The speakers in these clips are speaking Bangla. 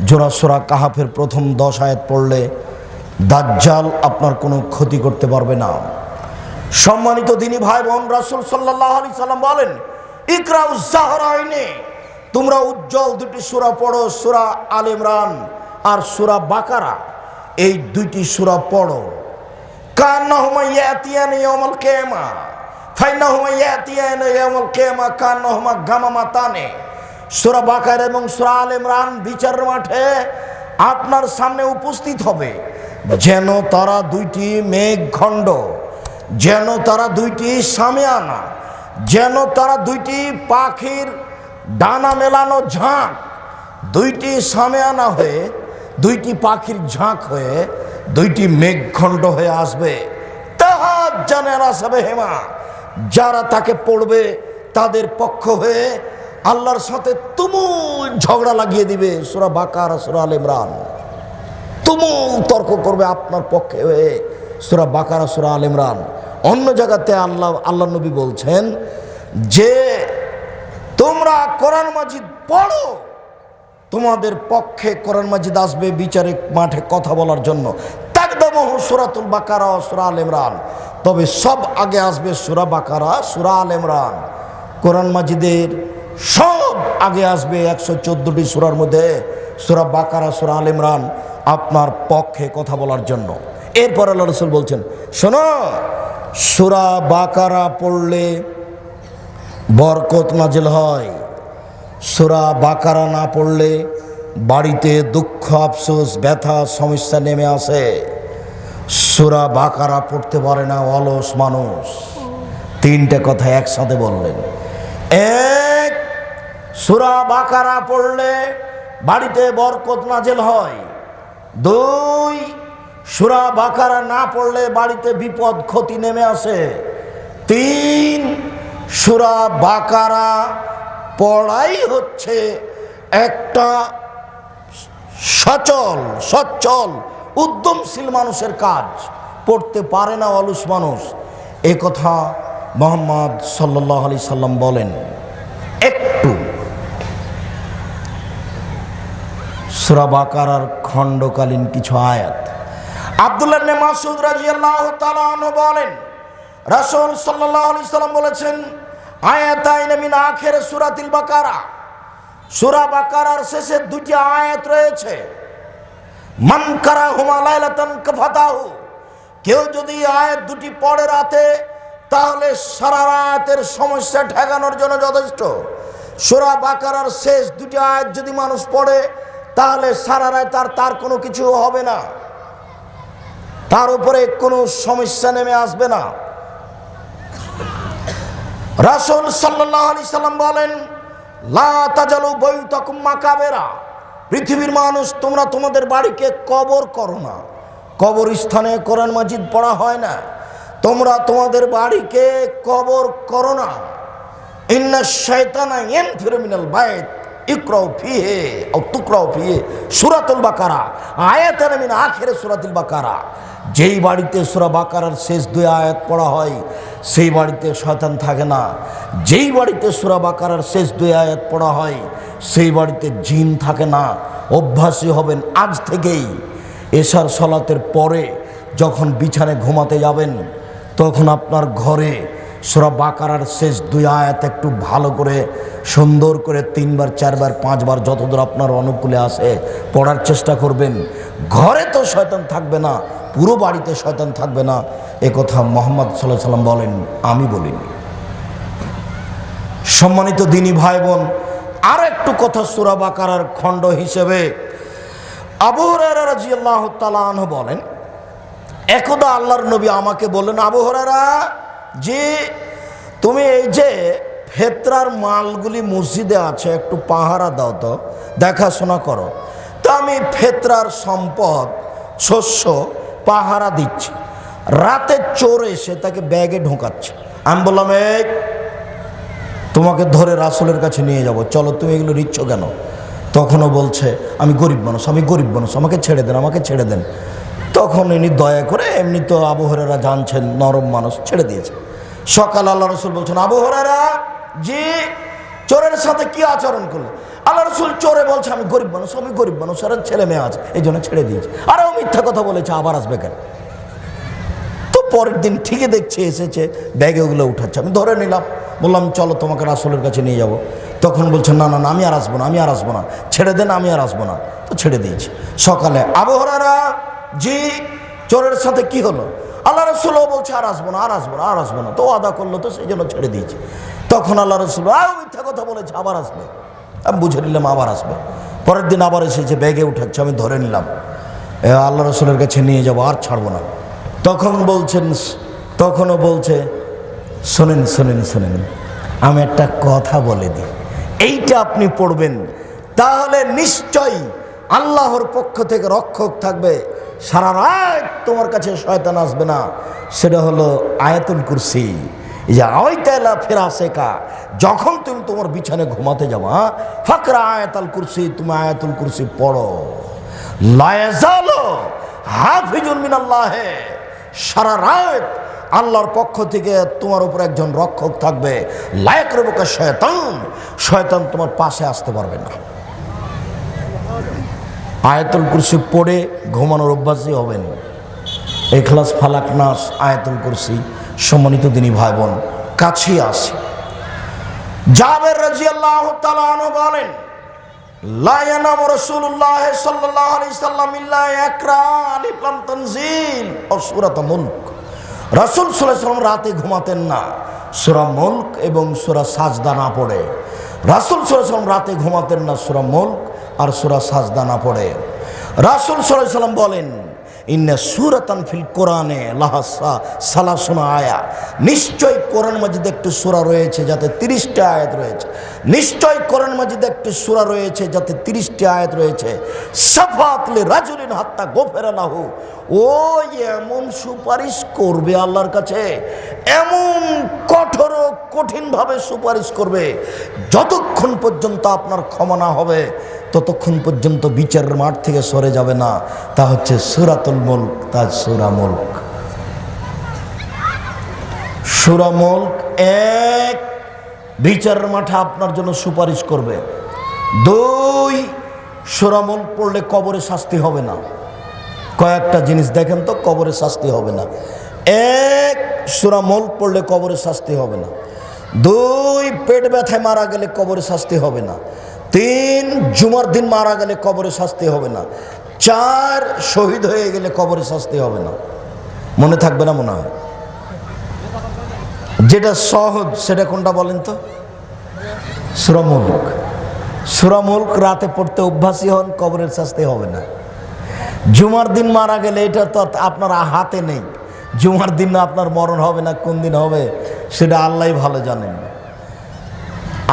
জোড়া সূরা কাহাফের প্রথম 10 আয়াত পড়লে দাজ্জাল আপনার কোনো ক্ষতি করতে পারবে না। সম্মানিত দিনী ভাই বোন, রাসূল সাল্লাল্লাহু আলাইহি সাল্লাম বলেন, ইকরাউজ জাহরাইনে, তোমরা উজ্জ্বল দুটি সূরা পড়ো, সূরা আল ইমরান আর সূরা বাকারা। এই দুইটি সূরা পড়ো। কান্নাহুমা ইয়াতিয়ানা ইয়াউমাল কিয়ামা ফাইন্নাহুমা ইয়াতিয়ানা ইয়াউমাল কিয়ামা কান্নাহুমা গামামাতানে। সূরা বাকারা এবং সূরা আল ইমরান বিচারের মাঠে আপনার সামনে উপস্থিত হবে যেন তারা দুইটি মেঘখণ্ড, যেন তারা দুইটি সামিয়ানা, যেন তারা দুইটি পাখির ডানা মেলানো ঝাঁক, দুইটি সামিয়ানা হয়ে, দুইটি পাখির ঝাঁক হয়ে, দুইটি মেঘখণ্ড হয়ে আসবে। তাহাজ্জানা সাবেহিমা, যারা তাকে পড়বে তাদের পক্ষ হয়ে আল্লাহর সাথে তুমুল ঝগড়া লাগিয়ে দিবে। সূরা বাকারা, সূরা আল ইমরান তুমুল তর্ক করবে আপনার পক্ষে হয়ে। সূরা বাকারা, সূরা আল ইমরান। অন্য জায়গাতে আল্লাহ নবী বলছেন যে তোমরা কোরআন মাজিদ পড়ো, তোমাদের পক্ষে কোরআন মাজিদ আসবে বিচারে মাঠে কথা বলার জন্য। তাকদামহু সূরাতুল বাকারা ও সূরা আল ইমরান, তবে সব আগে আসবে সূরা বাকারা, সূরা আল ইমরান। কোরআন মাজিদের সব আগে আসবে 114টি সূরার মধ্যে সূরা বাকারা, সূরা আল ইমরান আপনার পক্ষে কথা বলার জন্য। এরপর আল্লাহ রাসূল বলছেন, শোনো, সূরা বাকারা পড়লে বরকত নাজিল হয়, সূরা বাকারা না পড়লে বাড়িতে দুঃখ, আফসোস, ব্যথা, সমস্যা নেমে আসে। সূরা বাকারা পড়তে পারে না অলস মানুষ। তিনটে কথা একসাথে বললেন। এক, সূরা বাকারা পড়লে বাড়িতে বরকত নাজিল হয়। দুই, সূরা বাকারা না পড়লে বাড়িতে বিপদ ক্ষতি নেমে আসে। তিন, সূরা বাকারা পড়াই হচ্ছে একটা সচ্ছল উদ্যমশীল মানুষের কাজ। পড়তে পারে না অলস মানুষ। এ কথা মুহাম্মদ সাল্লাল্লাহু আলাইহি সাল্লাম বলেন। একটু সূরা বাকারার খণ্ডকালীন কিছু আয়াত। আব্দুল্লাহ ইবনে মাসউদ রাদিয়াল্লাহু তাআলা আনহু বলেন, রাসূল সাল্লাল্লাহু আলাইহি সাল্লাম বলেছেন, আয়াতাইন মিন আখির সূরাতিল বাকারা, সূরা বাকারার শেষে দুটি আয়াত রয়েছে। মান কারাহুমা লাইলাতান কাফাতাহু, কেউ যদি আয়াত দুটি পড়ে রাতে তাহলে সারা রাতের সমস্যা ঠেকানোর জন্য যথেষ্ট। সূরা বাকারার শেষ দুটি আয়াত যদি মানুষ পড়ে তাহলে সারা রাত তার কোনো কিছু হবে না, তার উপরে কোনো সমস্যা নেমে আসবে না। রাসূল সাল্লাল্লাহু আলাইহি সাল্লাম বলেন, লা তাজালু বাইতাকুম মাকাবেরা, পৃথিবীর মানুষ তোমরা তোমাদের বাড়িকে কবর করো না। কবরস্থানে কোরআন মাজিদ পড়া হয় না। তোমরা তোমাদের বাড়িকে কবর করো না। ইন্নাশ শাইতানা ইয়ানফিরু মিনাল বাইত ইকরাউ ফিহি আও তুকরাউ ফিহি সূরাতুল বাকারা আয়াতান মিন আখির সূরাতুল বাকারা। যেই বাড়িতে সূরা বাকারার শেষ দুই আয়াত পড়া হয় সেই বাড়িতে শয়তান থাকে না। যেই বাড়িতে সূরা বাকারার শেষ দুই আয়াত পড়া হয় সেই বাড়িতে জিন থাকে না। অভ্যাসী হবেন আজ থেকেই। এশার সালাতের পরে যখন বিছানায় ঘুমাতে যাবেন তখন আপনার ঘরে সূরা বাকারার শেষ দুই আয়াত একটু ভালো করে সুন্দর করে 3 বার 4 বার 5 বার যতদূর আপনার অনুকূলে আসে পড়ার চেষ্টা করবেন। ঘরে তো শয়তান থাকবে না, পুরো বাড়িতে শয়তান থাকবে না। এ কথা মুহাম্মদ সাল্লাল্লাহু আলাইহি সাল্লাম বলেন, আমি বলিনি। সম্মানিত দিনী ভাই বোন, আর একটু কথা সূরা বাকারার খণ্ড হিসেবে আবু হুরায়রা রাদিয়াল্লাহু তাআলা আনহু বলেন, একদা আল্লাহর নবী আমাকে বললেন, আবু হুরায়রা, যে তুমি এই যে ফেতরার মালগুলি মসজিদে আছে একটু পাহারা দাও তো, দেখাশোনা করো। তো আমি ফেতরার সম্পদ শস্য পাহারা দিচ্ছি। রাতে চোর এসে তাকে ব্যাগে ঢোকাচ্ছে। আমি বললাম, এই তোমাকে ধরে রাসূলের কাছে নিয়ে যাব, চলো, তুমি এগুলো নিচ্ছ কেন? তখনও বলছে, আমি গরিব মানুষ, আমাকে ছেড়ে দেন, আমাকে ছেড়ে দেন। তখন ইনি দয়া করে, এমনি তো আবু হুরায়রা জানছেন নরম মানুষ, ছেড়ে দিয়েছে। সকাল আল্লাহ রাসূল বলছেন, আবু হুরায়রা, জি, চোরের সাথে কি আচরণ করলে? আল্লাহ রসুল চোরে বলছে আমি গরিব মানুষ আর ছেলে মেয়ে আছে, এই জন্য ছেড়ে দিয়েছি। আরে ও মিথ্যা কথা বলেছে, আবার আসবে কেন? তো পরের দিন ঠিকই দেখছি এসেছে, ব্যাগে ওগুলো উঠাচ্ছে। আমি ধরে নিলাম, বললাম চলো তোমাকে রাসূলের কাছে নিয়ে যাব। তখন বলছে না আমি আর আসবো না, ছেড়ে দেন, আমি আর আসবো না। তো ছেড়ে দিয়েছি। সকালে আবু হুরায়রা, জি চোরের সাথে কি হলো? আল্লাহ রসুলও বলছে আর আসবো না। তো আদা করলো, তো সেই জন্য ছেড়ে দিয়েছি। তখন আল্লাহ রসুল মিথ্যা কথা বলেছে, আবার আসবে। আমি বুঝে নিলাম আবার আসবে। পরের দিন আবার এসেছে, ব্যাগে উঠাচ্ছে। আমি ধরে নিলাম, আল্লাহ রসুলের কাছে নিয়ে যাবো, আর ছাড়বো না। তখনও বলছে শোনেন, আমি একটা কথা বলে দিই, এইটা আপনি পড়বেন, তাহলে নিশ্চয়ই আল্লাহর পক্ষ থেকে রক্ষক থাকবে, সারা রাত তোমার কাছে শয়তান আসবে না। সেটা হলো আয়াতুল কুরসি। এই যে আওয়াইতালা ফিরাসেকা, যখন তুমি তোমার বিছানে ঘুমাতে যাবা, ফাকরা আয়াতুল কুরসি, তুমি আয়াতুল কুরসি পড়ো। লা ইয়াজালু হাফিজুন মিনাল্লাহ, সারা রাত আল্লাহর পক্ষ থেকে তোমার উপর একজন রক্ষক থাকবে। লা ইয়াকরুবুকা শয়তান তোমার পাশে আসতে পারবে না। আয়াতুল কুরসি পড়ে ঘুমানোর অভ্যাসই হবেন। ইখলাস, ফালাক, নাস, আয়াতুল কুরসি। সম্মানিত দিনী ভাই বোন, কাছে আসে। জাবের রাদিয়াল্লাহু তাআলা আনহু বলেন, লা ইয়ানামু রাসূলুল্লাহ সাল্লাল্লাহু আলাইহি সাল্লাম ইল্লা ইয়াকরা আলিফ লাম তানজিল ও সূরাত মুলক। রাসূল সাল্লাল্লাহু আলাইহি সাল্লাম রাতে ঘুমাতেন না সূরা মুলক এবং সূরা সাজদা না পড়ে। রাসূল সাল্লাল্লাহু আলাইহি সাল্লাম রাতে ঘুমাতেন না সূরা মুলক আর সূরা সাজদা না পড়ে। রাসূল সাল্লাল্লাহু আলাইহি সাল্লাম বলেন, ইন্না সূরাতান ফিল কোরআনে লাহা সালাসুনা আয়া, নিশ্চয় কোরআন মাজিদে একটি সূরা রয়েছে যাতে 30টা আয়াত রয়েছে। নিশ্চয় কোরআন মাজিদে একটি সূরা রয়েছে যাতে 30টি আয়াত রয়েছে। সাফাত লি রাজুলিন হাত্তা গফিরা লাহু, ও এমন সুপারিশ করবে আল্লাহর কাছে, এমন কঠিনভাবে সুপারিশ করবে, যতক্ষণ পর্যন্ত আপনার ক্ষমা না হবে ততক্ষণ পর্যন্ত বিচারের মাঠ থেকে সরে যাবে না। তা হচ্ছে সূরাতুল মুলক, তা সূরা মুলক। সূরা মুলক এক, বিচারের মাঠে আপনার জন্য সুপারিশ করবে। 2, সূরা মুলক পড়লে কবরে শাস্তি হবে না। কয়েকটা জিনিস দেখেন তো, কবরে শাস্তি হবে না। 1, সূরা মুলক পড়লে কবরে শাস্তি হবে না। 2, পেট ব্যথায় মারা গেলে কবরে শাস্তি হবে না। 3, জুমার দিন মারা গেলে কবরে শাস্তি হবে না। 4, শহীদ হয়ে গেলে কবরে শাস্তি হবে না। মনে থাকবে না মনে হয়? যেটা সহজ সেটা কোনটা বলেন তো? সূরা মুলক। সূরা মুলক রাতে পড়তে অভ্যাসী হন, কবরের শাস্তি হবে না। জুমার দিন মারা গেলে এটা তো আপনার হাতে নেই। জুমার দিন আপনার মরণ হবে না, কোন দিন হবে সেটা আল্লাহই ভালো জানেন।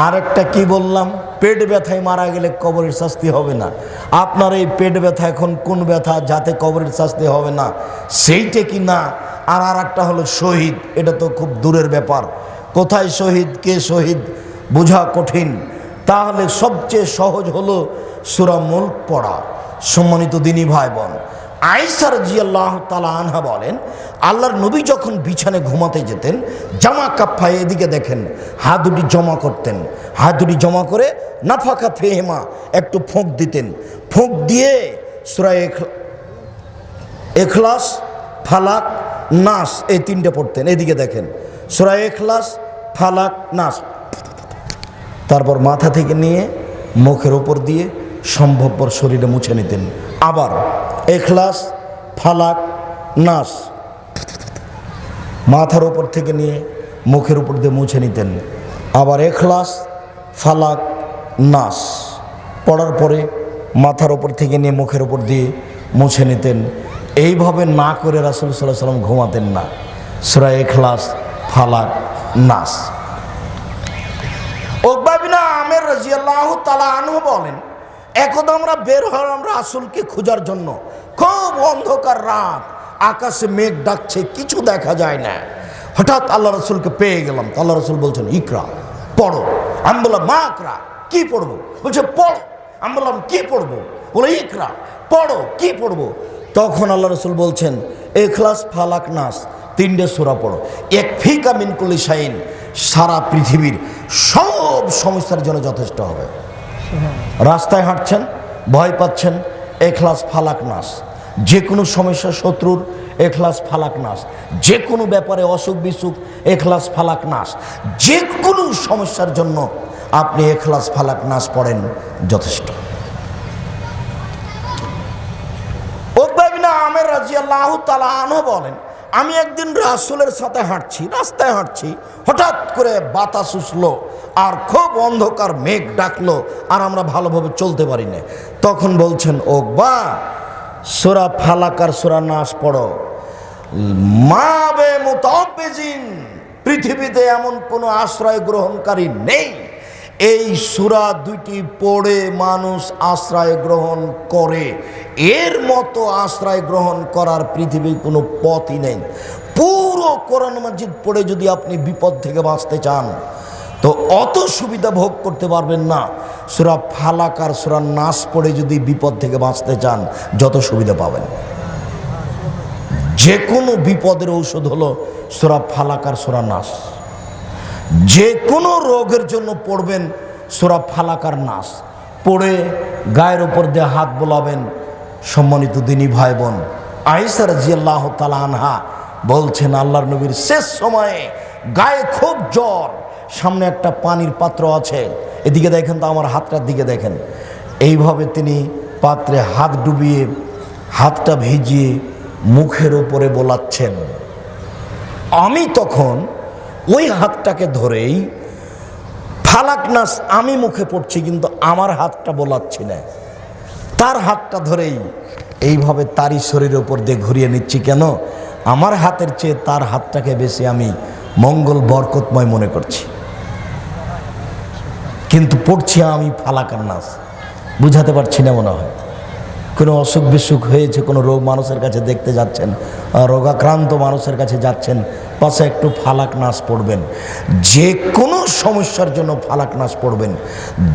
আরেকটা কি বললাম? পেট ব্যথায় মারা গেলে কবরের শাস্তি হবে না। আপনার এই পেট ব্যথা এখন কোন ব্যথা যাতে কবরের শাস্তি হবে না সেইটা কি না? আর একটা হলো শহীদ, এটা তো খুব দূরের ব্যাপার। কোথায় শহীদ, কে শহীদ বোঝা কঠিন। তাহলে সবচেয়ে সহজ হলো সূরা মুলক পড়া। সম্মানিত দিনী ভাই বোন, আয়েশা রাদিয়াল্লাহু তাআলা আনহা বলেন, আল্লাহর নবী যখন বিছানে ঘুমাতে যেতেন, জামা কাফায় এদিকে দেখেন হাত দুটি জমা করতেন। হাত দুটি জমা করে নাফাকা ফিহিমা একটু ফোঁক দিতেন। ফোঁক দিয়ে সূরা ইখলাস, ফালাক, নাস এই 3টে পড়তেন। এদিকে দেখেন সূরা ইখলাস, ফালাক, নাস। তারপর মাথা থেকে নিয়ে মুখের উপর দিয়ে সম্ভবপর শরীরে মুছে নিতেন। আবার ইখলাস, ফালাক, নাস মাথার উপর থেকে নিয়ে মুখের উপর দিয়ে মুছে নিতেন। আবার ইখলাস, ফালাক, নাস পড়ার পরে মাথার উপর থেকে নিয়ে মুখের উপর দিয়ে মুছে নিতেন। এইভাবে না করে রাসূল সাল্লাল্লাহু আলাইহি ওয়াসাল্লাম ঘুমাতেন না। সূরা ইখলাস, ফালাক, নাস। উকবা বিন আমির রাদিয়াল্লাহু তাআলা আনহু বলেন, একদা আমরা বের হলাম রাসূলকে খোঁজার জন্য। খুব অন্ধকার রাত, আকাশে মেঘ ডাকছে, কিছু দেখা যায় না। হঠাৎ আল্লাহ রসুলকে পেয়ে গেলাম। আল্লাহ রসুল বলছেন ইকরা, পড়ো। আমি বললাম মা আকরা, কি পড়বো? বলছে পড়ো। আমি বললাম কি পড়বো? বলে ইকরা, পড়ো, কি পড়বো? তখন আল্লাহ রসুল বলছেন ইখলাস, ফালাক, নাস 3টে সূরা পড়ো। ইয়াকফিকা মিন কুল্লি শাইইন, সারা পৃথিবীর সব সমস্যার জন্য যথেষ্ট হবে। রাস্তায় হাঁটছেন, ভয় পাচ্ছেন, ইখলাস ফালাক নাস। যে কোনো সমস্যা শত্রুর, ইখলাস ফালাক নাস। যে কোনো ব্যাপারে অসুখ বিসুখ, ইখলাস ফালাক নাস। যে কোনো সমস্যার জন্য আপনি ইখলাস ফালাক নাস পড়েন, যথেষ্ট। উকবা ইবনে আমের রাদিয়াল্লাহু তাআলা আনহু বলেন, আমি একদিন রাসূলের সাথে হাঁটছি, রাস্তায় হাঁটছি, হঠাৎ করে বাতাস উঠলো আর খুব অন্ধকার মেঘ ডাকলো, আর আমরা ভালোভাবে চলতে পারি না। তখন বলছেন, উকবা সূরা ফালাক আর সূরা নাস পড়ো। মা বে মুতাওয়াজ্জিন, পৃথিবীতে এমন কোনো আশ্রয় গ্রহণকারী নেই, এই সূরা দুইটি পড়ে মানুষ আশ্রয় গ্রহণ করে, এর মতো আশ্রয় গ্রহণ করার পৃথিবীর কোনো পথই নেই। পুরো কোরআন মাজিদ পড়ে যদি আপনি বিপদ থেকে বাঁচতে চান, তো অত সুবিধা ভোগ করতে পারবেন না। সূরা ফালাক আর সূরা নাস পড়ে যদি বিপদ থেকে বাঁচতে চান, যত সুবিধা পাবেন। যে কোনো বিপদের ঔষধ হলো সূরা ফালাক আর সূরা নাস। যে কোনো রোগের জন্য পড়বেন সূরা ফালাক আর নাস, পড়ে গায়ের উপর দিয়ে হাত বোলাবেন। সম্মানিত দিনী ভাই বোন, আয়েশা রাদিয়াল্লাহু তাআলা আনহা বলছেন, আল্লাহর নবীর শেষ সময়ে গায়ে খুব জ্বর, সামনে একটা পানির পাত্র আছে, এদিকে দেখেন তো, আমার হাতটার দিকে দেখেন, এইভাবে তিনি পাত্রে হাত ডুবিয়ে হাতটা ভিজিয়ে মুখের উপরে বোলাচ্ছেন। আমি তখন ওই হাতটাকে ধরেই ফালাক নাস আমি মুখে পড়ছি, কিন্তু আমার হাতটা বোলাচ্ছি না, তার হাতটা ধরেই এইভাবে তারই শরীরের উপর দিয়ে ঘুরিয়ে নিচ্ছি। কেন? আমার হাতের চেয়ে তার হাতটাকে বেশি আমি মঙ্গল বরকতময় মনে করছি, কিন্তু পড়ছি আমি ফালাক আর নাস। বুঝাতে পারছি না মনে হয়। কোনো অসুখ বিসুখ হয়েছে, কোনো রোগ মানুষের কাছে দেখতে যাচ্ছেন, রোগাক্রান্ত মানুষের কাছে যাচ্ছেন, পাশে একটু ফালাক নাস পড়বেন। যে কোনো সমস্যার জন্য ফালাক নাস পড়বেন,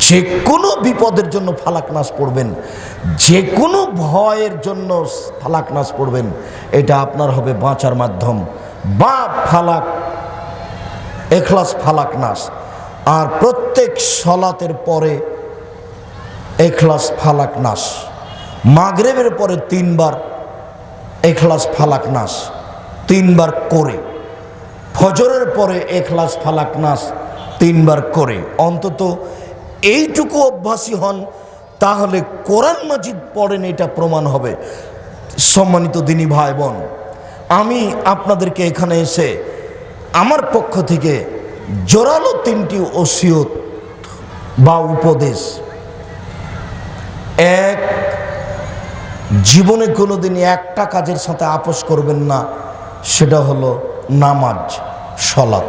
যে কোনো বিপদের জন্য ফালাক নাস পড়বেন, যে কোনো ভয়ের জন্য ফালাক নাস পড়বেন। এটা আপনার হবে বাঁচার মাধ্যম। বা ফালাক, ইখলাস ফালাক নাস। আর প্রত্যেক সলাতের পরে ইখলাস ফালাক নাস। মাগরিবের পরে 3 বার ইখলাস ফালাক নাস 3 বার করে, ফজরের পরে ইখলাস ফালাক নাস 3 বার করে, অন্তত এইটুকু অভ্যাসী হন, তাহলে কোরআন মাজিদ পড়েন, এটা প্রমাণ হবে। সম্মানিত দিনী ভাই বোন, আমি আপনাদেরকে এখানে এসে আমার পক্ষ থেকে জোরালো 3টি ওসিয়ত বা উপদেশ। এক, জীবনে কোনোদিন একটা কাজের সাথে আপোষ করবেন না, সেটা হলো নামাজ, সলাত,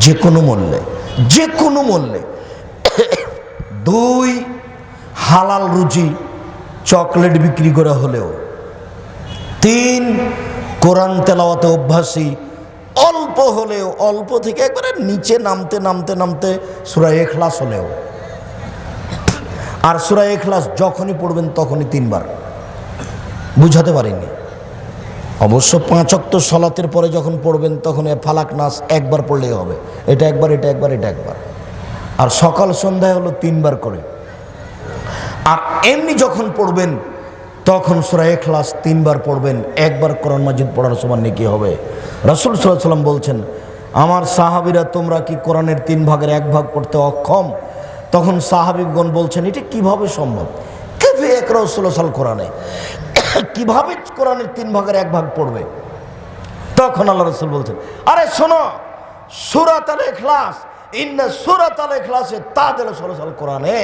যে কোনো মূল্যে, যে কোনো মূল্যে। 2, হালাল রুজি, চকলেট বিক্রি করা হলেও। 3, কোরআন তেলাওয়াতে অভ্যাসী, অল্প হলেও, অল্প থেকে একবারে নিচে নামতে নামতে নামতে সূরা ইখলাস হলেও। আর সূরা ইখলাস যখনই পড়বেন তখনই 3 বার। বুঝাতে পারিনি। অবশ্য 5 ওয়াক্ত সালাতের পরে যখন পড়বেন তখন ফালাক নাস 1 বার পড়লেই হবে। এটা একবার, এটা একবার, এটা একবার। আর সকাল সন্ধ্যায় হলো 3 বার করে। আর এমনি যখন পড়বেন তখন সূরা ইখলাস 3 বার পড়বেন। 1 বার কোরআন মাজিদ পড়ার সমান নেকি হবে। রাসূল সাল্লাল্লাহু আলাইহি ওয়াসাল্লাম বলছেন, আমার সাহাবীরা তোমরা কি কোরআনের 3 ভাগের 1 ভাগ পড়তে অক্ষম? তখন সাহাবীগণ বলছেন, এটা কিভাবে সম্ভব? কাইফা ইয়াকরাউ সুলাসাল কোরআনে, কিভাবে কোরআনের 3 ভাগের 1 ভাগ পড়বে? তখন আল্লাহ রাসূল বলছেন, আরে শোনো, সূরাতুল ইখলাস, ইন্না সূরাতুল ইখলাসে তাদাল সুলাসাল কোরআনে,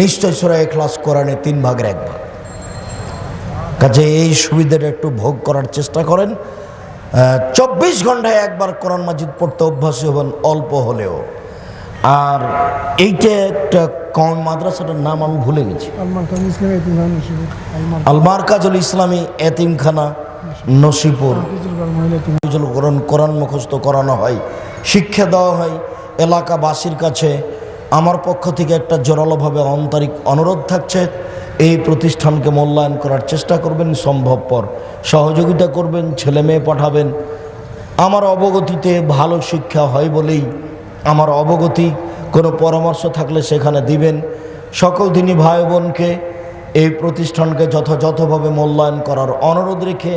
নিশ্চয় সূরা ইখলাস কোরআনের 3 ভাগের 1 ভাগ। কাজে এই সুবিধাটা একটু ভোগ করার চেষ্টা করেন। 24 ঘন্টায় 1 বার কোরআন মাজিদ পড়তে অভ্যাসী হবেন, অল্প হলেও। আর এইটা একটা কম মাদ্রাসাটার নাম আমি ভুলে গেছি, আল মারকাজুল ইসলামী এতিমখানা নসিপুর। কোরআন মুখস্থ করানো হয়, শিক্ষা দেওয়া হয় এলাকাবাসীর কাছে। আমার পক্ষ থেকে একটা জোরালোভাবে আন্তরিক অনুরোধ থাকছে, এই প্রতিষ্ঠানকে মূল্যায়ন করার চেষ্টা করবেন, সম্ভবপর সহযোগিতা করবেন, ছেলে মেয়ে পাঠাবেন। আমার অবগতিতে ভালো শিক্ষা হয় বলেই, আমার অবগতি কোনো পরামর্শ থাকলে সেখানে দিবেন। সকল দিনী ভাই বোনকে এই প্রতিষ্ঠানকে যথাযথভাবে মূল্যায়ন করার অনুরোধ রেখে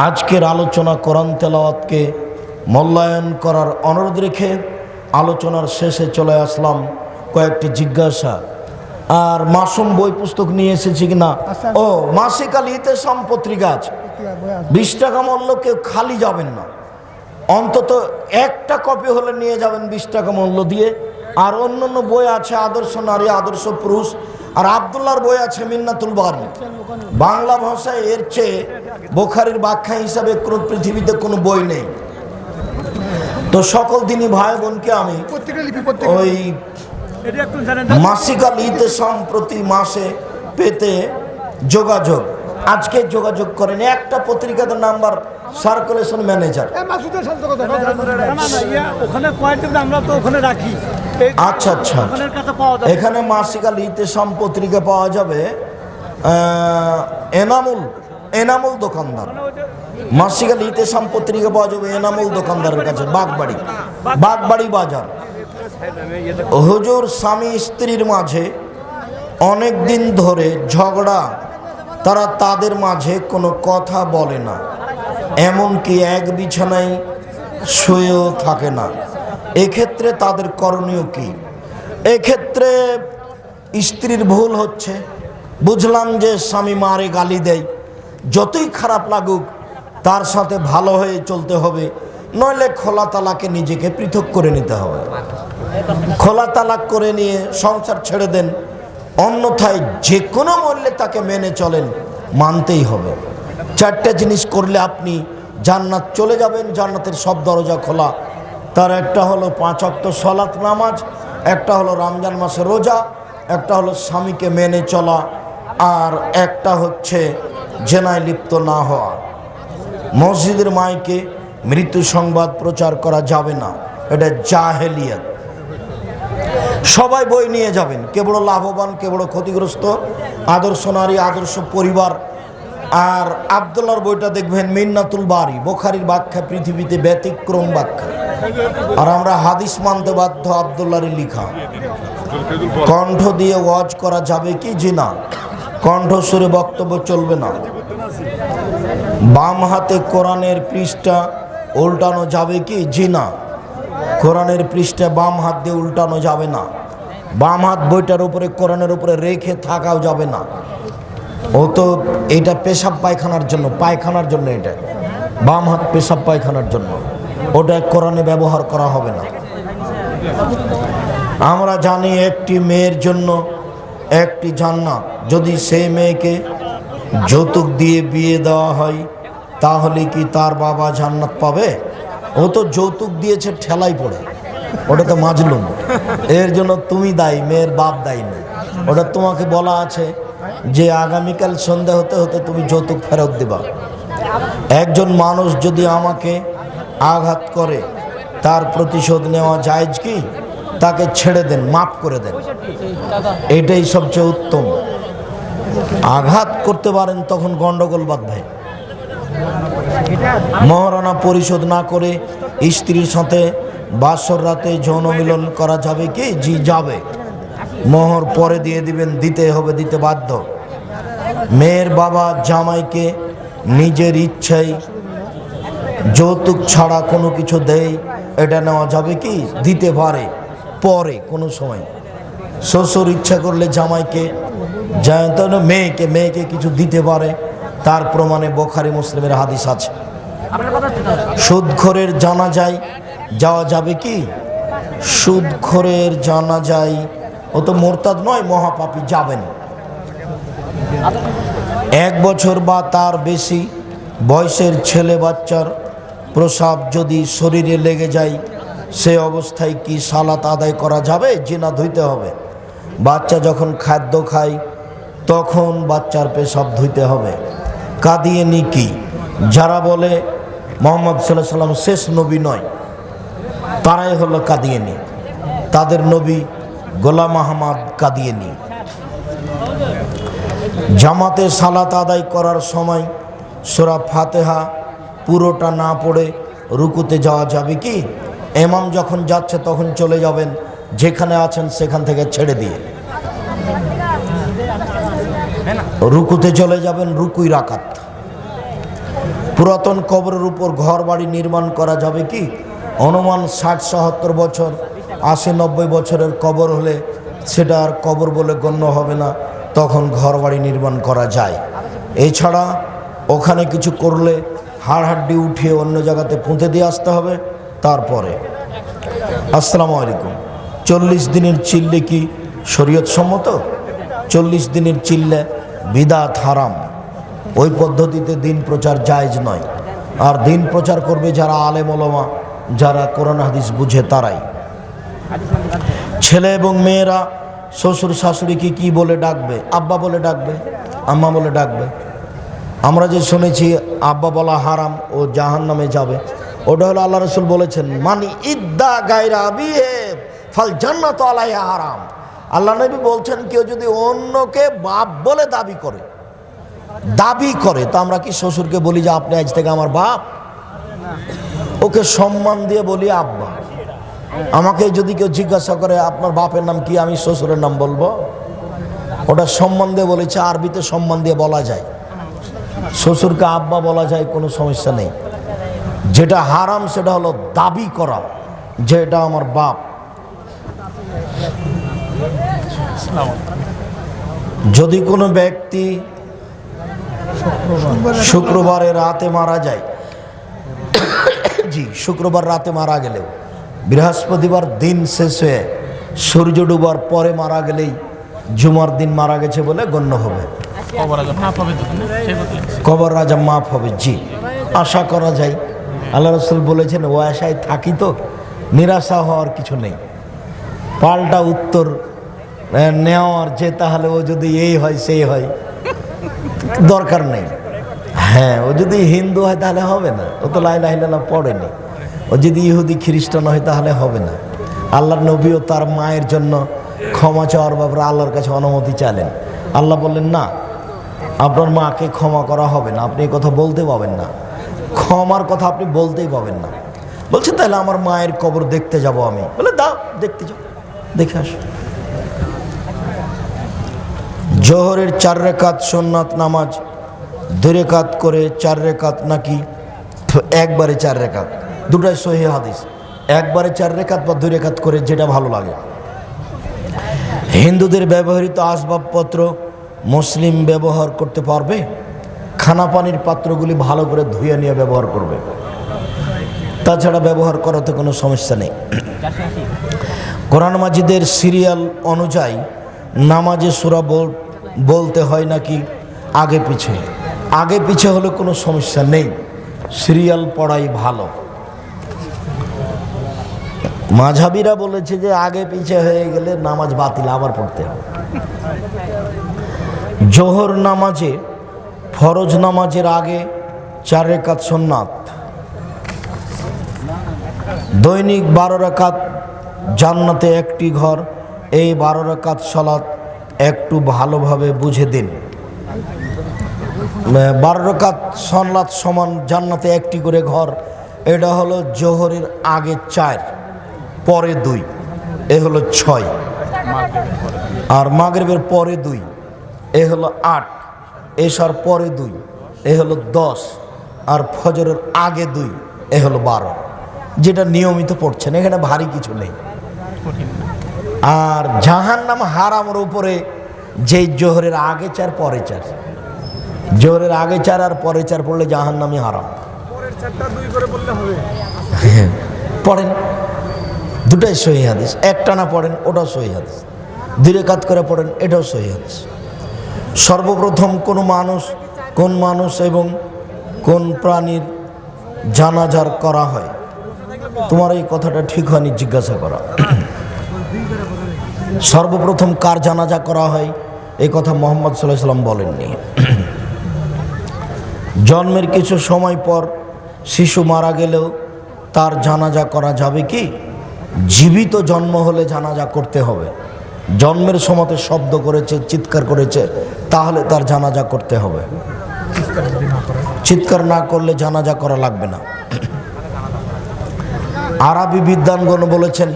আজকের আলোচনা কোরআন তেলাওয়াতকে মূল্যায়ন করার অনুরোধ রেখে আলোচনার শেষে চলে আসলাম কয়েকটি জিজ্ঞাসা। আর মাসুম বই পুস্তক নিয়ে এসেছি কিনা? ও মাসিক আল ইতেসাম পত্রিকা আছে, 20 টাকা মূল্য, কেউ খালি যাবেন না, অন্তত একটা কপি হলে নিয়ে যাবেন 20 টাকা মূল্য দিয়ে। আর অন্যান্য বই আছে, আদর্শ নারী, আদর্শ পুরুষ, আর আব্দুল্লাহর বই আছে মিন্নাতুল বারি। বাংলা ভাষায় এর চেয়ে বুখারীর ব্যাখ্যা হিসাবে কোনো পৃথিবীতে কোনো বই নেই। তো সকল দিনী ভাই বোনকে আমি ওই মাসিক আল ইতেসাম প্রতি মাসে পেতে আজকে যোগাযোগ করেন। একটা পত্রিকাতে নাম্বার সার্কুলেশন ম্যানেজার। আচ্ছা আচ্ছা, এখানে মাসিক আল ইতেসাম পত্রিকা পাওয়া যাবে এনামুল দোকানদার। মাসিক আল ইতেসাম পত্রিকা পাওয়া যাবে এনামুল দোকানদারের কাছে, বাগবাড়ি বাজার। হুজুর স্বামী স্ত্রীর মাঝে অনেক দিন ধরে ঝগড়া, তারা তাদের মাঝে কোনো কথা বলে না, এমনকি এক বিছানায় শুয়েও থাকে না, এক্ষেত্রে তাদের করণীয় কি? এক্ষেত্রে স্ত্রীর ভুল হচ্ছে, বুঝলাম যে স্বামী মারে গালি দেয়, যতই খারাপ লাগুক তার সাথে ভালো হয়ে চলতে হবে, নইলে খোলা তালাকে নিজেকে পৃথক করে নিতে হবে। খোলা তালাক করে নিয়ে সংসার ছেড়ে দেন, অন্যথায় যে কোনো মূল্যে তাকে মেনে চলেন, মানতেই হবে। 4টে জিনিস করলে আপনি জান্নাত চলে যাবেন, জান্নাতের সব দরজা খোলা। তার একটা হলো 5 ওয়াক্ত সালাত নামাজ, একটা হলো রমজান মাসে রোজা, একটা হলো স্বামীকে মেনে চলা, আর একটা হচ্ছে জেনায় লিপ্ত না হওয়া। মসজিদের মাইকে মৃত্যু সংবাদ প্রচার করা যাবে না, এটা জাহেলিয়াত। সবাই বই নিয়ে যাবেন, কে বড় লাভবান, কে বড় ক্ষতিগ্রস্ত, আদর্শ নারী, আদর্শ পরিবার। আর আব্দুল্লাহর বইটা দেখবেন মিন্নাতুল বারি, বুখারীর ব্যাখ্যা পৃথিবীতে ব্যতিক্রম ব্যাখ্যা। আর আমরা হাদিস মানতে বাধ্য, আব্দুল্লাহর লেখা। কণ্ঠ দিয়ে ওয়াজ করা যাবে কি? জি না, কণ্ঠস্বরে বক্তব্য চলবে না। বাম হাতে কোরআনের পৃষ্ঠা উল্টানো যাবে কি? জি না, কোরআনের পৃষ্ঠা বাম হাত দিয়ে উল্টানো যাবে না। বাম হাত বইটার উপরে কোরআনের উপরে রেখে থাকাও যাবে না। ও তো এটা পেশাব পায়খানার জন্য, পায়খানার জন্য, এটা বাম হাত পেশাব পায়খানার জন্য, ওটা কোরআনে ব্যবহার করা হবে না। আমরা জানি একটি মেয়ের জন্য একটি জান্নাত। যদি সেই মেয়েকে যৌতুক দিয়ে বিয়ে দেওয়া হয় তাহলে কি তার বাবা জান্নাত পাবে? ও তো যৌতুক দিয়েছে ঠেলাই পড়ে, ওটা তো মাজলুম। এর জন্য তুমি দায়ী, মেয়ের বাপ দায়ী নেই। ওটা তোমাকে বলা আছে যে আগামীকাল সন্ধ্যা হতে হতে তুমি যৌতুক ফেরত দেবা। একজন মানুষ যদি আমাকে আঘাত করে তার প্রতিশোধ নেওয়া জায়েজ কি? তাকে ছেড়ে দেন, মাফ করে দেন, এটাই সবচেয়ে উত্তম। আঘাত করতে পারেন তখন গন্ডগোল বাঁধবে। মহারণা পরিশোধ না করে স্ত্রীর সাথে বাসর রাতে যৌন মিলন করা যাবে কি? জি যাবে। মোহর পরে দিয়ে দিবেন, দিতে হবে, দিতে বাধ্য। মেয়ের বাবা জামাইকে নিজের ইচ্ছায় যৌতুক ছাড়া কোনো কিছু দেয়, এটা নেওয়া যাবে কি? দিতে পারে পরে কোনো সময়। শ্বশুর ইচ্ছা করলে জামাইকে, মেয়েকে কিছু দিতে পারে, তার প্রমাণে বুখারী মুসলিমের হাদিস আছে। সুদখোরের জানাজায় যাওয়া যাবে কি? সুদখোরের জানাজায়, ও তো মোরতাদ নয়, মহাপাপী, যাবেন। 1 বছর বা তার বেশি বয়সের ছেলে বাচ্চার প্রসাব যদি শরীরে লেগে যায়, সে অবস্থায় কি সালাত আদায় করা যাবে? জি না, ধুইতে হবে। বাচ্চা যখন খাদ্য খায় তখন বাচ্চার পেশাব ধুইতে হবে। কাদিয়ানী কি? যারা বলে মুহাম্মদ সাল্লাল্লাহু আলাইহি ওয়াসাল্লাম শেষ নবী নয়, তারাই হলো কাদিয়ানী। তাদের নবী গোলাম আহমদ কাদিয়ানী। জামাতে সালাত আদায় করার সময় সূরা ফাতিহা পুরোটা না পড়ে রুকুতে যাওয়া যাবে কি? ইমাম যখন যাচ্ছে তখন চলে যাবেন, যেখানে আছেন সেখান থেকে ছেড়ে দিয়ে। রুকুতে চলে যাবেন, রুকুই রাকাত। পুরাতন কবরের উপর ঘর বাড়ি নির্মাণ করা যাবে কি? অনুমান 60-70 বছর, 80-90 বছরের কবর হলে সেটা আর কবর বলে গণ্য হবে না, তখন ঘর বাড়ি নির্মাণ করা যায়। এছাড়া ওখানে কিছু করলে হাড় হাড্ডি উঠিয়ে অন্য জায়গাতে পুঁতে দিয়ে আসতে হবে। তারপরে আসসালামু আলাইকুম, 40 দিনের চিল্লে কি শরীয়ত সম্মত? 40 দিনের চিল্লে বিদআত, হারাম। ওই পদ্ধতিতে দিন প্রচার জায়েজ নয়। আর দিন প্রচার করবে যারা আলেম ওলামা, যারা কোরআন হাদিস বুঝে, তারাই। ছেলে এবং মেয়েরা শ্বশুর শাশুড়িকে কি বলে ডাকবে? আব্বা বলে ডাকবে, আম্মা বলে ডাকবে। আমরা যে শুনেছি আব্বা বলা হারাম, ও জাহান্নামে যাবে, ওটা হলো আল্লাহ রাসূল বলেছেন, মানি ইদ্দা গায়রা আবিহি ফাল জান্নাতু আলাইহা হারাম। আল্লাহ নবী বলছেন, কেউ যদি অন্যকে বাপ বলে দাবি করে, তো আমরা কি শ্বশুরকে বলি যে আপনি আজ থেকে আমার বাপ? ওকে সম্মান দিয়ে বলি আব্বা। আমাকে যদি কেউ জিজ্ঞাসা করে আপনার বাপের নাম কি, আমি শ্বশুরের নাম বলবো? ওটা সম্মান দিয়ে বলেছে, আরবিতে সম্মান দিয়ে বলা যায়। শ্বশুরকে আব্বা বলা যায়, কোনো সমস্যা নেই। যেটা হারাম সেটা হলো দাবি করা যে এটা আমার বাপ। যদি কোনো ব্যক্তি শুক্রবারে রাতে মারা যায়, জি, শুক্রবার রাতে মারা গেলেও বৃহস্পতিবার দিন শেষ হয়ে সূর্য ডুবার পরে মারা গেলেই জুমার দিন মারা গেছে বলে গণ্য হবে। কবর রাজা মাফ হবে, জি, আশা করা যায়। আল্লাহ রাসূল বলেছেন, ও আশায় থাকি তো, নিরাশা হওয়ার কিছু নেই। পাল্টা উত্তর নেওয়ার যে তাহলে ও যদি এই হয় সেই হয়, দরকার নেই। হ্যাঁ, ও যদি হিন্দু হয় তাহলে হবে না, ও তো লা ইলাহা ইল্লাল্লাহ পড়েনি। ও যদি ইহুদি খ্রিস্টান হয় তাহলে হবে না। আল্লাহর নবীও তার মায়ের জন্য ক্ষমা চাওয়ার ব্যাপারে আল্লাহর কাছে অনুমতি চাইলেন। আল্লাহ বললেন, না, আপনার মাকে ক্ষমা করা হবে না, আপনি এই কথা বলতে পাবেন না, ক্ষমার কথা আপনি বলতেই পাবেন না। বলছে, তাহলে আমার মায়ের কবর দেখতে যাব আমি। বলে, দাও, দেখতে যাও, দেখে আসো। জোহরের 4 রাকাত সুন্নাত নামাজ 2 রাকাত করে 4 রাকাত নাকি একবারে 4 রাকাত? দুটাই সহিহ হাদিস। একবারে 4 রাকাত বা 2 রাকাত করে, যেটা ভালো লাগে। হিন্দুদের ব্যবহৃত আসবাবপত্র মুসলিম ব্যবহার করতে পারবে? খানা পানির পাত্রগুলি ভালো করে ধুয়ে নিয়ে ব্যবহার করবে, তাছাড়া ব্যবহার করাতে কোনো সমস্যা নেই। কোরআন মাজিদের সিরিয়াল অনুযায়ী নামাজে সূরা বলতে হয় নাকি আগে পিছে? আগে পিছে হলে কোনো সমস্যা নেই, সিরিয়াল পড়াই ভালো। মাঝহাবিরা বলেছে যে আগে পিছে হয়ে গেলে নামাজ বাতিল, আবার পড়তে হবে। জোহর নামাজে, ফরজ নামাজের আগে 4 রাকাত সুন্নাত, দৈনিক 12 রাকাত, জান্নাতে একটি ঘর। এই 12 রাকাত সালাত একটু ভালোভাবে বুঝে দিন। 12 রাকাত সালাত সমান জান্নাতে একটি করে ঘর। এটা হলো জোহরের আগে 4, পরে 2, এ হলো 6, আর মাগরিবের পরে 2, এ হলো 8, এশার পরে 2, এ হলো 10, আর ফজরের আগে 2, এ হলো 12। যেটা নিয়মিত পড়ছেন, এখানে ভারী কিছু নেই। আর জাহান্নাম হারামের উপরে যে জোহরের আগে 4 পরে 4, জোহরের আগে 4 আর পরে 4 পড়লে জাহান্নামই হারাম। পড়েন, দুটাই সহিহ হাদিস। একটানা পড়েন, ওটাও সহিহ হাদিস। 2 রাকাত করে পড়েন, এটাও সহিহ হাদিস। সর্বপ্রথম কোন মানুষ এবং কোন প্রাণীর জানাজার করা হয়? তোমার এই কথাটা ঠিক হয়নি, জিজ্ঞাসা করা। সর্বপ্রথম কার জানাজা করা হয় এই কথা মুহাম্মদ সাল্লাল্লাহু আলাইহি ওয়াসাল্লাম বলেননি। জন্মের কিছু সময় পর শিশু মারা গেলেও তার জানাজা করা যাবে কি? জীবিত জন্ম হলে জানাজা করতে হবে। জন্মের সময়তে শব্দ করেছে, চিৎকার করেছে, তাহলে তার জানাজা করতে হবে। চিৎকার না করলে জানাজা করা লাগবে না। আরবি বিদ্বানগণ বলেছেন,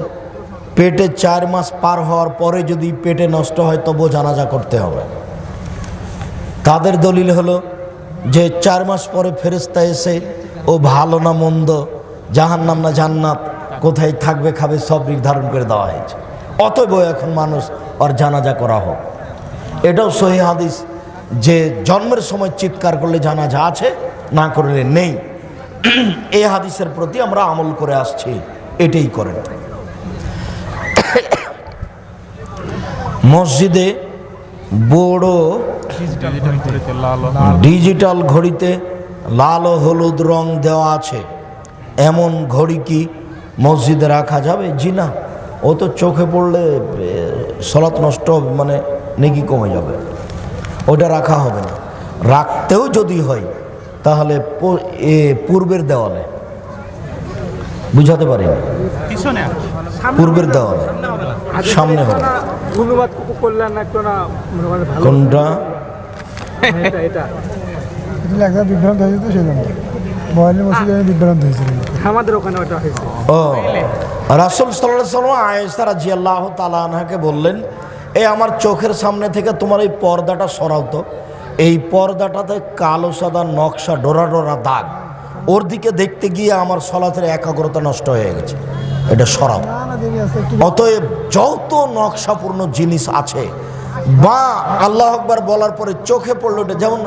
পেটে 4 মাস পার হওয়ার পরে যদি পেটে নষ্ট হয় তবু জানাজা করতে হবে। তাদের দলিল হলো যে 4 মাস পরে ফেরেশতা এসে ও ভালো না মন্দ, জাহান্নাম না জান্নাত, কোথায় থাকবে খাবে সব নির্ধারণ করে দেওয়া হয়েছে, অতএব এখন মানুষ আর জানাজা করা হোক। এটাও সহিহ হাদিস যে জন্মের সময় চিৎকার করলে জানাজা আছে, না করলে নেই। এই হাদিসের প্রতি আমরা আমল করে আসছি, এটাই করেন। মসজিদে বড় ডিজিটাল ঘড়িতে লাল ও হলুদ রং দেওয়া আছে, এমন ঘড়ি কি মসজিদে রাখা যাবে? জি না, ও তো চোখে পড়লে সালাত নষ্ট হবে, মানে নেকি কমে যাবে, ওটা রাখা হবে না। রাখতেও যদি হয় তাহলে পূর্বের দেওয়ালে, বুঝাতে পারিনি, পূর্বের দেওয়ালে, সামনে হবে। কোনটা বিভ্রান্ত হয়েছে, তো সেজন্য মোবাইলের মসজিদে বিভ্রান্ত হয়েছিল আমাদের ওখানে। ওটা হয়েছে ও রাসূল সাল্লাল্লাহু আলাইহি ওয়াসাল্লাম আয়েশা রাদিয়াল্লাহু তাআলা আনহাকে বললেন, এই আমার চোখের সামনে থেকে তোমার এই পর্দাটা সরাও তো, এই পর্দাটাতে কালো সাদা নকশা ডোরা ডোরা দাগ, ওর দিকে দেখতে গিয়ে আমার সলাতের একাগ্রতা নষ্ট হয়ে গেছে, এটা সরাও। অতএব যত নকশাপূর্ণ জিনিস আছে বা আল্লাহ আকবার বলার পরে চোখে পড়লো, ওটা যেমন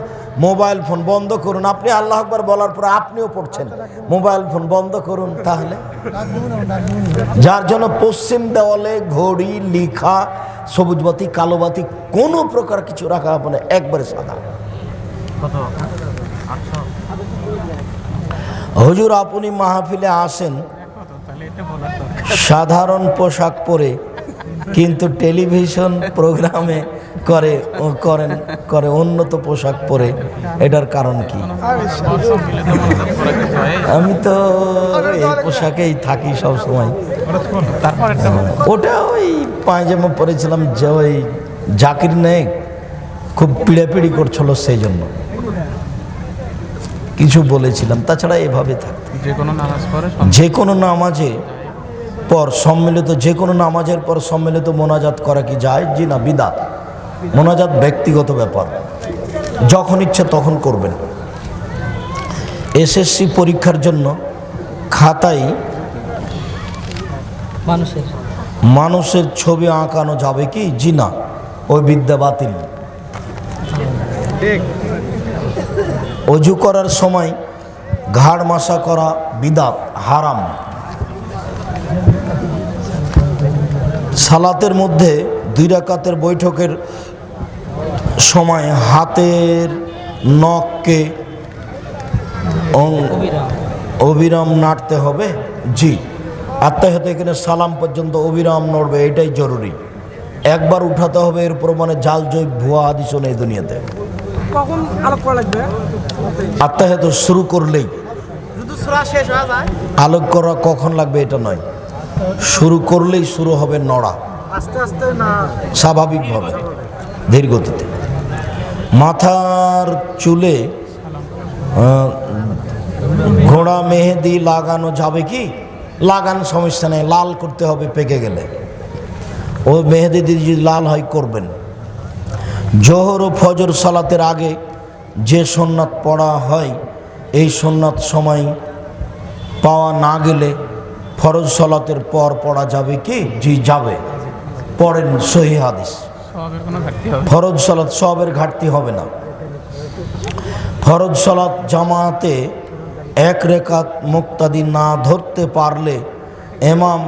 মোবাইল ফোন বন্ধ করুন, আপনি আল্লাহ আকবার বলার পরে আপনিও পড়ছেন, মোবাইল ফোন বন্ধ করুন। তাহলে যার জন্য পশ্চিম দেওয়ালে ঘড়ি, লিখা, সবুজ বাতি, কালো বাতি কোনো প্রকার কিছু রাখা হবে না, একবারে সাদা। হুজুর আপনি মাহফিলে আসেন সাধারণ পোশাক পরে, কিন্তু টেলিভিশন প্রোগ্রামে করে উন্নত পোশাক পরে, এটার কারণ কি? আমি তো এই পোশাকেই থাকি সব সময়। ওটা ওই পায়জামা পরেছিলাম, যে ওই জাকির নায়েক খুব পিড়াপিড়ি করছিল, সেই জন্য কিছু বলেছিলাম। তাছাড়া এভাবে থাকতো যে কোনো নামাজে পর সম্মিলিত, যে কোনো নামাজের পর সম্মিলিত মোনাজাত করা কি যায়? জি না, বিদআত। মোনাজাত ব্যক্তিগত ব্যাপার, যখন ইচ্ছে তখন করবেন। এসএসসি পরীক্ষার জন্য খাতায় মানুষের ছবি আঁকানো যাবে কি? জি না, ওই বিদ্যা বাতিল। অজু করার সময় ঘাড় মাসা করা বিদআত, হারাম। সালাতের মধ্যে 2 রাকাতের বৈঠকের সময় হাতের নখকে অবিরাম নাড়তে হবে। জি, আত্মাহত এখানে সালাম পর্যন্ত অবিরাম নড়বে, এটাই জরুরি। একবার উঠাতে হবে, এর প্রমাণে জাল জয় ভুয়া হাদিসও নেই দুনিয়াতে। কখন আলোক করা লাগবে? আত্মাহত শুরু করলেই আলোক করা কখন লাগবে এটা নয়, শুরু করলেই শুরু হবে নড়া, আস্তে আস্তে না, স্বাভাবিকভাবে, ধীর গতিতে। মাথার চুলে ঘোড়া মেহেদি লাগানো যাবে কি? লাগানো সমস্যা নেই, লাল করতে হবে পেকে গেলে, ও মেহেদি দিয়ে যদি লাল হয় করবেন। জোহর ও ফজর সালাতের আগে যে সুন্নাত পড়া হয়, এই সুন্নাত সময় পাওয়া না গেলে ফরজ সালাতের পর পড়া যাবে কি? জি যাবে, পড়েন, সহিহ হাদিস। ফরজ সালাত সবের ঘাটতি হবে না। ফরজ সালাত জামাতে 1 রাকাত মুক্তাদি না ধরতে পারলে ইমাম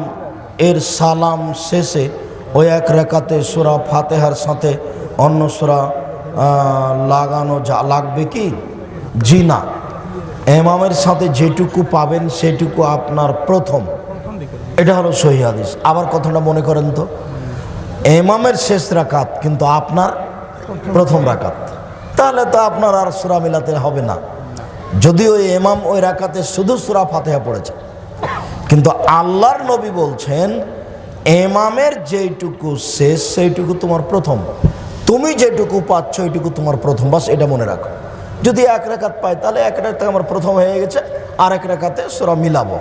এর সালাম শেষে ওই 1 রাকাতে সূরা ফাতিহার সাথে অন্য সূরা লাগানো লাগবে কি? জি না, ইমামের সাথে যেটুকু পাবেন সেটুকু আপনার প্রথম, এটা হলো সহিহ হাদিস। আবার কথাটা মনে করেন তো, ইমামের শেষ রাকাত কিন্তু আপনার প্রথম রাকাত, তাহলে তো আপনার আর সূরা মিলাতে হবে না। যদিও ইমাম ওই রাকাতে শুধু সূরা ফাতিহা পড়েছে, কিন্তু আল্লাহর নবী বলছেন ইমামের যেটুকু শেষ সেইটুকু তোমার প্রথম, তুমি যেটুকু পাচ্ছ এইটুকু তোমার প্রথম, বাস এটা মনে রাখো। যদি 1 রাকাত পাই তাহলে 1 রাকাত আমার প্রথম হয়ে গেছে, আর 1 রাকাতে সূরা মিলাবো।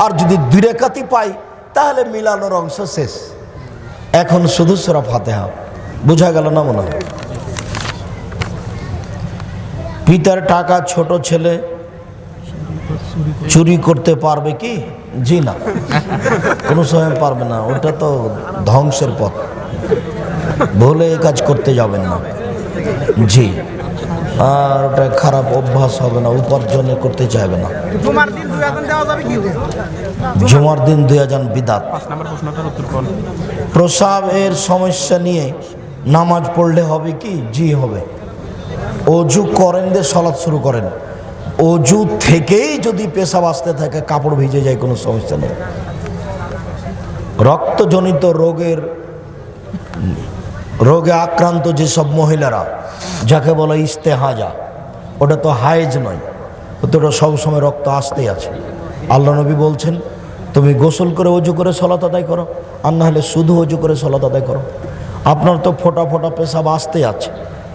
আর যদি 2 রাকাতই পাই তাহলে মিলানোর অংশ শেষ। এখন শুধু সূরা ফাতিহা। বোঝা গেল না মনে হয়? পিতার টাকা ছোট ছেলে চুরি করতে পারবে কি? জি না, কোনো সময় পারবে না। ওটা তো ধ্বংসের পথ, ভুলে এই কাজ করতে যাবেন না। জি, আর ওটা খারাপ অভ্যাস হবে না, উপার্জনে করতে চাইবে না। জুমার দিন 2 আযান দেওয়া যাবে কি? জুমার দিন 2 আযান বিদাত। প্রসাবের সমস্যা নিয়ে নামাজ পড়লে হবে কি? জি হবে। অজু করেন দিয়ে সলাৎ শুরু করেন। অজু থেকেই যদি পেশাব আসতে থাকে, কাপড় ভিজে যায়, কোনো সমস্যা নেই। রক্তজনিত রোগে আক্রান্ত যেসব মহিলারা, যাকে বলে ইস্তেহাজা, ওটা তো হায়েজ নয়, ওটা সবসময় রক্ত আসতেই আছে। আল্লাহ নবী বলছেন, তুমি গোসল করে অজু করে সলাত আদায় করো, আর না হলে শুধু অজু করে সলাত আদায় করো। আপনার তো ফোঁটা ফোঁটা পেশাব আসতেই আছে,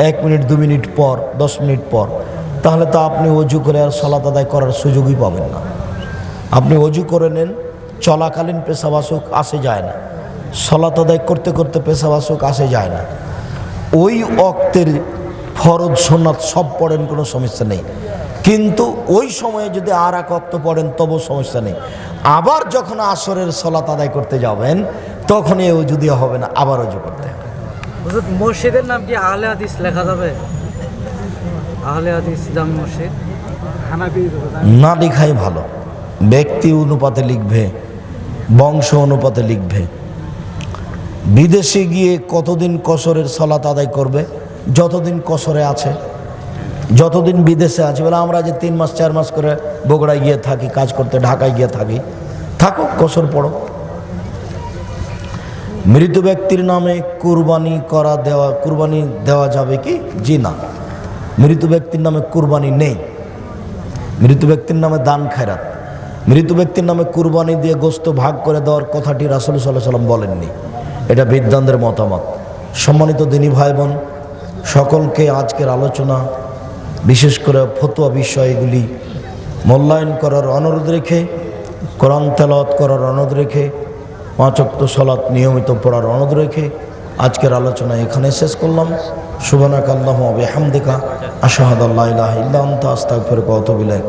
1 মিনিট 2 মিনিট পর, 10 মিনিট পর, তাহলে তো আপনি অজু করে আর সলাত আদায় করার সুযোগই পাবেন না। আপনি অজু করে নেন, চলাকালীন পেশাব আসুক, আসে যায় না। সলাত আদায় করতে করতে পেশাব আসুক, আসে যায় না। ওই ওয়াক্তের ফরজ সুন্নাত সব পড়েন, কোনো সমস্যা নেই। কিন্তু ওই সময়ে যদি আর এক ওয়াক্ত পড়েন, তবু সমস্যা নেই। আবার যখন আসরের সলাত আদায় করতে যাবেন, তখন এই অজু দিয়ে হবে না, আবার অজু করতে হবে। হুজুর, মসজিদের নাম কি আহলে হাদিস লেখা যাবে? আহলে হাদিস জামে মসজিদ। না লেখাই ভালো। ব্যক্তি অনুপাতে লিখবে, বংশ অনুপাতে লিখবে। বিদেশে গিয়ে কতদিন কসরের সালাত আদায় করবে? যতদিন কসরে আছে, যতদিন বিদেশে আছে। বলে আমরা যে 3 মাস 4 মাস করে বগুড়ায় গিয়ে থাকি কাজ করতে, ঢাকায় গিয়ে থাকি, থাকো, কসর পড়ো। মৃত ব্যক্তির নামে কুরবানি দেওয়া যাবে কি? জি না, মৃত ব্যক্তির নামে কুরবানি নেই। মৃত ব্যক্তির নামে দান খায়রাত। মৃত ব্যক্তির নামে কুরবানি দিয়ে গোস্ত ভাগ করে দেওয়ার কথাটি রাসূল সাল্লাল্লাহু আলাইহি ওয়াসাল্লাম বলেননি। এটা বিদ্বানদের মতামত। সম্মানিত দিনী ভাই বোন, সকলকে আজকের আলোচনা, বিশেষ করে ফতোয়া বিষয়গুলি মূল্যায়ন করার অনুরোধ রেখে, কোরআন তেলাওয়াত করার অনুরোধ রেখে, 5 ওয়াক্ত সালাত নিয়মিত পড়ার অনুরোধ রেখে আজকের আলোচনা এখানে শেষ করলাম। সুবহানাকা আল্লাহুম্মা ওয়া বিহামদিকা আশহাদু আল্লা ইলাহা ইল্লা আনতা আস্তাগফিরুকা ওয়া আতুবু ইলাইক।